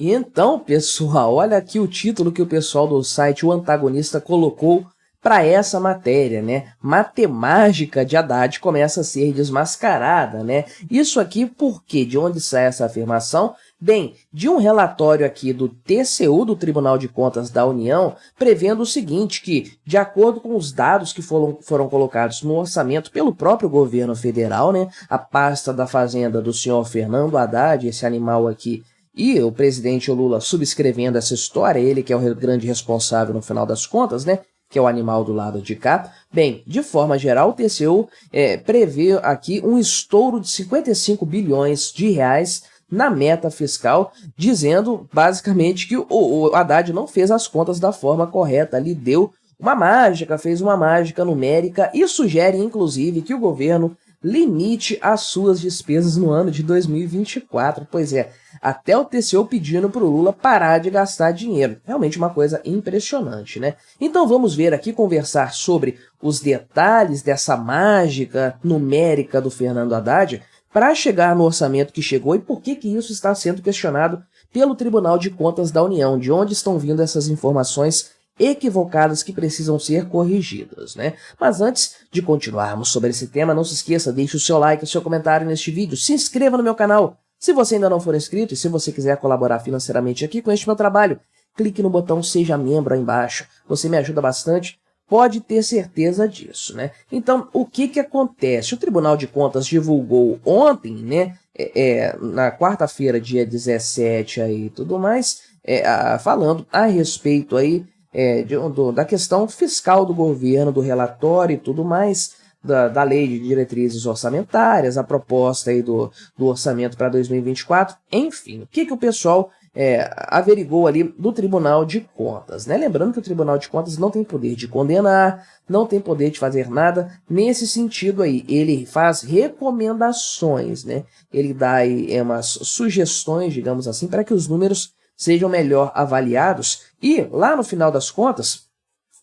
Então, pessoal, olha aqui o título que o pessoal do site O Antagonista colocou para essa matéria, né? Matemática de Haddad começa a ser desmascarada, né? Isso aqui por quê? De onde sai essa afirmação? Bem, de um relatório aqui do TCU, do Tribunal de Contas da União, prevendo o seguinte, que, de acordo com os dados que foram colocados no orçamento pelo próprio governo federal, né? A pasta da Fazenda do senhor Fernando Haddad, esse animal aqui, e o presidente Lula subscrevendo essa história, ele que é o grande responsável no final das contas, né? Que é o animal do lado de cá. Bem, de forma geral, o TCU prevê aqui um estouro de 55 bilhões de reais na meta fiscal, dizendo basicamente que o Haddad não fez as contas da forma correta, ali deu uma mágica, fez uma mágica numérica e sugere, inclusive, que o governo limite as suas despesas no ano de 2024. Pois é, até o TCU pedindo para o Lula parar de gastar dinheiro. Realmente uma coisa impressionante, né? Então vamos ver aqui, conversar sobre os detalhes dessa mágica numérica do Fernando Haddad para chegar no orçamento que chegou e por que isso está sendo questionado pelo Tribunal de Contas da União, de onde estão vindo essas informações equivocadas que precisam ser corrigidas, né? Mas antes de continuarmos sobre esse tema, não se esqueça, deixe o seu like e o seu comentário neste vídeo, se inscreva no meu canal. Se você ainda não for inscrito e se você quiser colaborar financeiramente aqui com este meu trabalho, clique no botão Seja Membro aí embaixo, você me ajuda bastante, pode ter certeza disso, né? Então, o que acontece? O Tribunal de Contas divulgou ontem, né, na quarta-feira, dia 17 aí e tudo mais, falando a respeito aí da questão fiscal do governo, do relatório e tudo mais, da lei de diretrizes orçamentárias, a proposta aí do orçamento para 2024, enfim, o que o pessoal averigou ali do Tribunal de Contas, né? Lembrando que o Tribunal de Contas não tem poder de condenar, não tem poder de fazer nada nesse sentido aí, ele faz recomendações, né? Ele dá aí umas sugestões, digamos assim, para que os números sejam melhor avaliados e, lá no final das contas,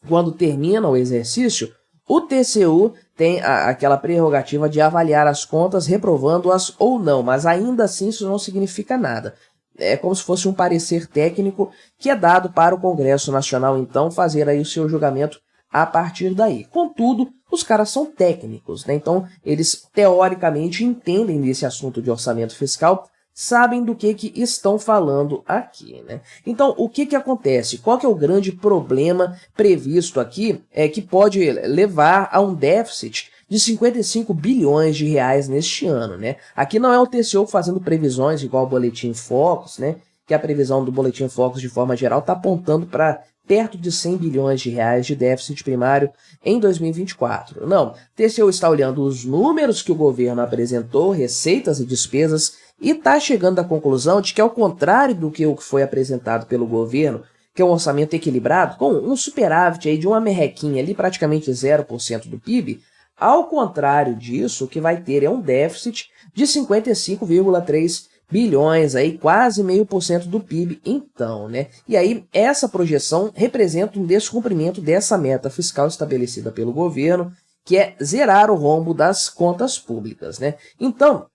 quando termina o exercício, o TCU tem aquela prerrogativa de avaliar as contas, reprovando-as ou não, mas ainda assim isso não significa nada. É como se fosse um parecer técnico que é dado para o Congresso Nacional, então, fazer aí o seu julgamento a partir daí. Contudo, os caras são técnicos, né? Então eles teoricamente entendem desse assunto de orçamento fiscal, sabem do que estão falando aqui, né? Então, o que acontece? Qual que é o grande problema previsto aqui que pode levar a um déficit de 55 bilhões de reais neste ano, né? Aqui não é o TCU fazendo previsões igual o Boletim Focus, né? Que a previsão do Boletim Focus, de forma geral, está apontando para perto de 100 bilhões de reais de déficit primário em 2024. Não, o TCU está olhando os números que o governo apresentou, receitas e despesas, e está chegando à conclusão de que, ao contrário do que foi apresentado pelo governo, que é um orçamento equilibrado, com um superávit aí de uma merrequinha ali, praticamente 0% do PIB, ao contrário disso, o que vai ter é um déficit de 55,3 bilhões, aí quase 0,5% do PIB, então, né? E aí, essa projeção representa um descumprimento dessa meta fiscal estabelecida pelo governo, que é zerar o rombo das contas públicas, né? Então,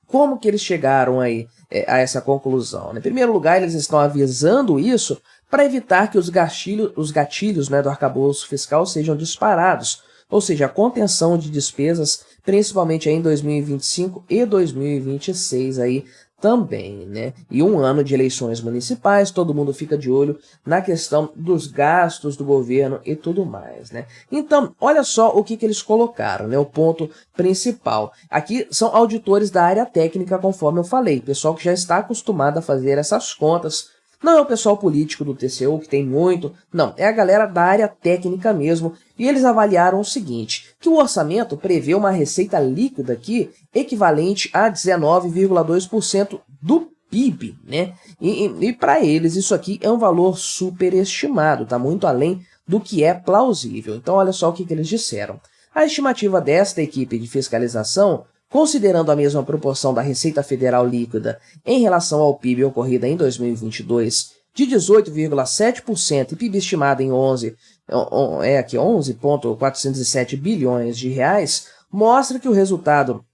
como que eles chegaram aí a essa conclusão, né? Em primeiro lugar, eles estão avisando isso para evitar que os gatilhos, né, do arcabouço fiscal sejam disparados, ou seja, a contenção de despesas, principalmente aí em 2025 e 2026 aí também, né? E um ano de eleições municipais, todo mundo fica de olho na questão dos gastos do governo e tudo mais, né? Então, olha só o que eles colocaram, né? O ponto principal. Aqui são auditores da área técnica, conforme eu falei, pessoal que já está acostumado a fazer essas contas. Não é o pessoal político do TCU, que tem muito, não, é a galera da área técnica mesmo, e eles avaliaram o seguinte, que o orçamento prevê uma receita líquida aqui equivalente a 19,2% do PIB, né? E para eles isso aqui é um valor superestimado, tá muito além do que é plausível. Então olha só o que eles disseram. A estimativa desta equipe de fiscalização, considerando a mesma proporção da Receita Federal líquida em relação ao PIB ocorrida em 2022, de 18,7% e PIB estimado em 11,407 bilhões de reais, mostra que o resultado,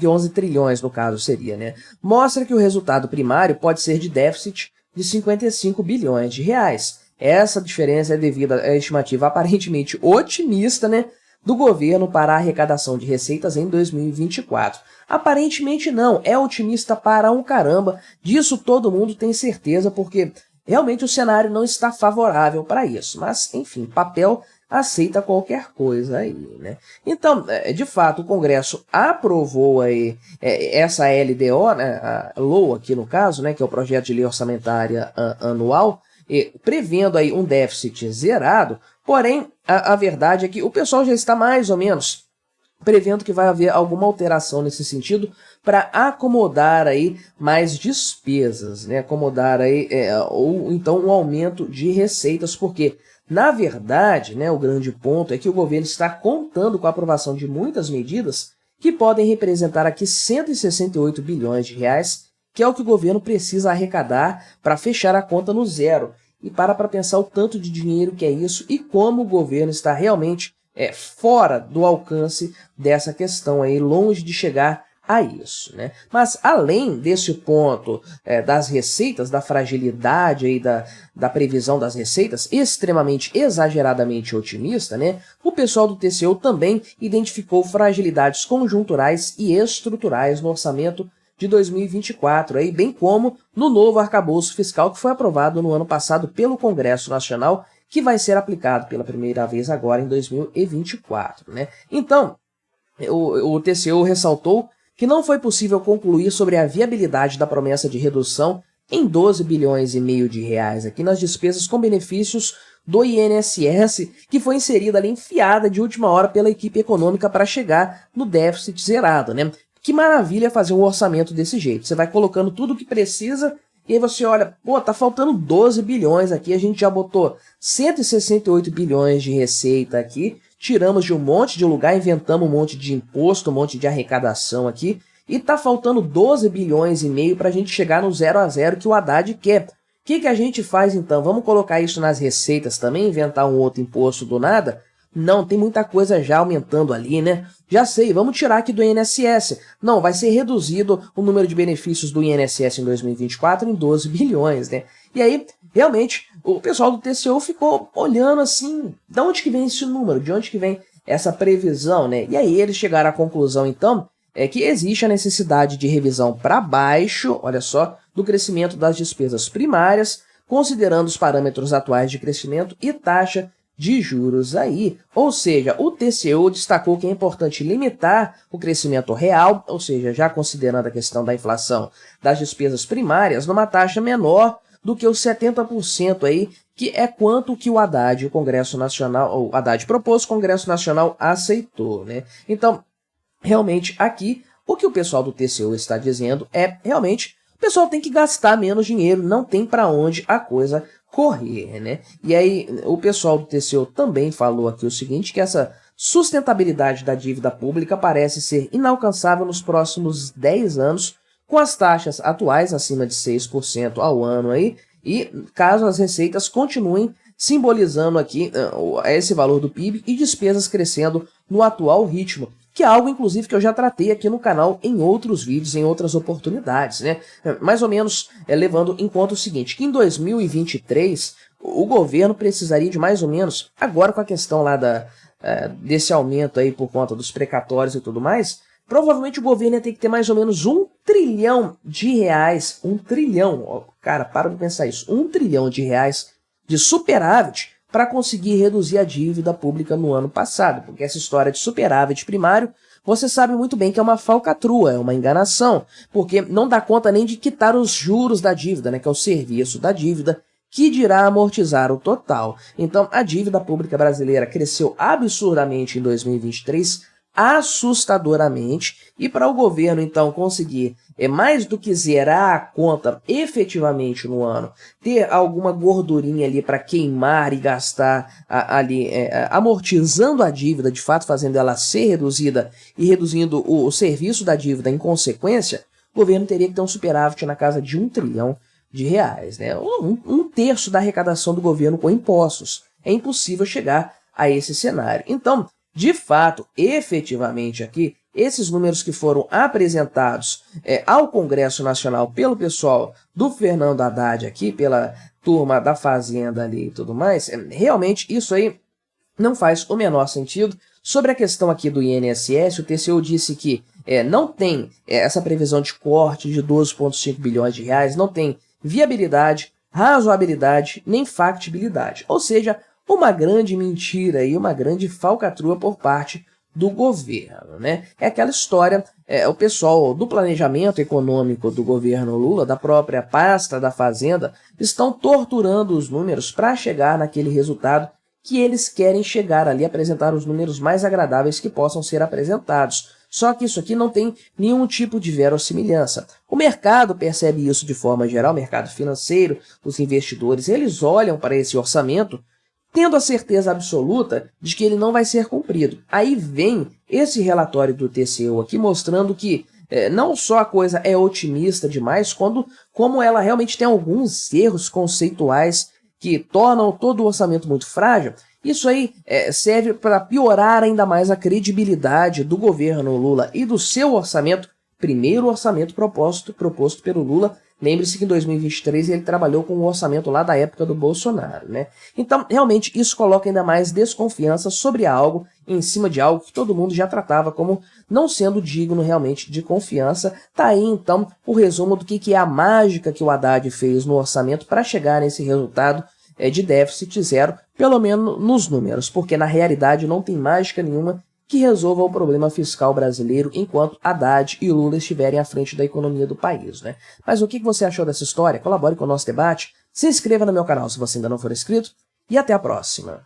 que 11 trilhões no caso seria, né? Mostra que o resultado primário pode ser de déficit de 55 bilhões de reais. Essa diferença é devido à estimativa aparentemente otimista, né, do governo para a arrecadação de receitas em 2024. Aparentemente não, é otimista para um caramba, disso todo mundo tem certeza, porque realmente o cenário não está favorável para isso. Mas, enfim, papel aceita qualquer coisa aí, né? Então, de fato, o Congresso aprovou aí essa LDO, né, a LOA aqui no caso, né, que é o Projeto de Lei Orçamentária Anual, prevendo aí um déficit zerado, porém, a verdade é que o pessoal já está mais ou menos prevendo que vai haver alguma alteração nesse sentido para acomodar aí mais despesas, né? Acomodar aí, ou então um aumento de receitas, porque, na verdade, né, o grande ponto é que o governo está contando com a aprovação de muitas medidas que podem representar aqui 168 bilhões de reais, que é o que o governo precisa arrecadar para fechar a conta no zero. E para pensar o tanto de dinheiro que é isso e como o governo está realmente fora do alcance dessa questão aí, longe de chegar a isso, né? Mas além desse ponto das receitas, da fragilidade aí da previsão das receitas, extremamente exageradamente otimista, né? O pessoal do TCU também identificou fragilidades conjunturais e estruturais no orçamento de 2024, aí, bem como no novo arcabouço fiscal que foi aprovado no ano passado pelo Congresso Nacional, que vai ser aplicado pela primeira vez agora em 2024, né? Então, o TCU ressaltou que não foi possível concluir sobre a viabilidade da promessa de redução em 12 bilhões e meio de reais aqui nas despesas com benefícios do INSS, que foi inserida ali, enfiada de última hora pela equipe econômica para chegar no déficit zerado, né? Que maravilha fazer um orçamento desse jeito. Você vai colocando tudo o que precisa e aí você olha, pô, tá faltando 12 bilhões aqui, a gente já botou 168 bilhões de receita aqui, tiramos de um monte de lugar, inventamos um monte de imposto, um monte de arrecadação aqui, e tá faltando 12 bilhões e meio pra gente chegar no 0 a 0 que o Haddad quer. O que a gente faz então? Vamos colocar isso nas receitas também, inventar um outro imposto do nada? Não, tem muita coisa já aumentando ali, né? Já sei, vamos tirar aqui do INSS. Não, vai ser reduzido o número de benefícios do INSS em 2024 em 12 bilhões, né? E aí, realmente, o pessoal do TCU ficou olhando assim, de onde que vem esse número? De onde que vem essa previsão, né? E aí eles chegaram à conclusão, então, que existe a necessidade de revisão para baixo, olha só, do crescimento das despesas primárias, considerando os parâmetros atuais de crescimento e taxa de juros aí, ou seja, o TCU destacou que é importante limitar o crescimento real, ou seja, já considerando a questão da inflação das despesas primárias, numa taxa menor do que os 70% aí, que é quanto que o Haddad, o Congresso Nacional, o Haddad propôs, o Congresso Nacional aceitou, né? Então, realmente aqui, o que o pessoal do TCU está dizendo é, realmente, o pessoal tem que gastar menos dinheiro, não tem para onde a coisa correr, né? E aí, o pessoal do TCU também falou aqui o seguinte, que essa sustentabilidade da dívida pública parece ser inalcançável nos próximos 10 anos, com as taxas atuais acima de 6% ao ano aí, e caso as receitas continuem simbolizando aqui esse valor do PIB e despesas crescendo no atual ritmo, que é algo, inclusive, que eu já tratei aqui no canal em outros vídeos, em outras oportunidades, né? Mais ou menos levando em conta o seguinte, que em 2023 o governo precisaria de mais ou menos, agora com a questão lá desse aumento aí por conta dos precatórios e tudo mais, provavelmente o governo ia ter que ter mais ou menos 1 trilhão de reais, 1 trilhão, cara, para de pensar isso, 1 trilhão de reais de superávit para conseguir reduzir a dívida pública no ano passado, porque essa história de superávit primário, você sabe muito bem que é uma falcatrua, é uma enganação, porque não dá conta nem de quitar os juros da dívida, né, que é o serviço da dívida, que dirá amortizar o total. Então, a dívida pública brasileira cresceu absurdamente em 2023, assustadoramente, e para o governo, então, conseguir mais do que zerar a conta efetivamente no ano, ter alguma gordurinha ali para queimar e gastar ali, amortizando a dívida, de fato fazendo ela ser reduzida e reduzindo o serviço da dívida em consequência, o governo teria que ter um superávit na casa de 1 trilhão de reais, né? Um terço da arrecadação do governo com impostos. É impossível chegar a esse cenário. Então, de fato, efetivamente aqui, esses números que foram apresentados ao Congresso Nacional pelo pessoal do Fernando Haddad aqui, pela turma da Fazenda ali e tudo mais, realmente isso aí não faz o menor sentido. Sobre a questão aqui do INSS, o TCU disse que não tem essa previsão de corte de 12,5 bilhões de reais, não tem viabilidade, razoabilidade, nem factibilidade. Ou seja, uma grande mentira e uma grande falcatrua por parte do governo, né? É aquela história, o pessoal do planejamento econômico do governo Lula, da própria pasta da Fazenda, estão torturando os números para chegar naquele resultado que eles querem chegar ali, apresentar os números mais agradáveis que possam ser apresentados. Só que isso aqui não tem nenhum tipo de verossimilhança. O mercado percebe isso de forma geral, o mercado financeiro, os investidores, eles olham para esse orçamento tendo a certeza absoluta de que ele não vai ser cumprido. Aí vem esse relatório do TCU aqui mostrando que não só a coisa é otimista demais, como ela realmente tem alguns erros conceituais que tornam todo o orçamento muito frágil. Isso aí serve para piorar ainda mais a credibilidade do governo Lula e do seu orçamento, primeiro orçamento proposto pelo Lula. Lembre-se que em 2023 ele trabalhou com o orçamento lá da época do Bolsonaro, né? Então, realmente, isso coloca ainda mais desconfiança sobre algo, em cima de algo que todo mundo já tratava como não sendo digno realmente de confiança. Tá aí, então, o resumo do que é a mágica que o Haddad fez no orçamento para chegar nesse resultado de déficit zero, pelo menos nos números, porque na realidade não tem mágica nenhuma que resolva o problema fiscal brasileiro enquanto Haddad e Lula estiverem à frente da economia do país, né? Mas o que você achou dessa história? Colabore com o nosso debate, se inscreva no meu canal se você ainda não for inscrito e até a próxima!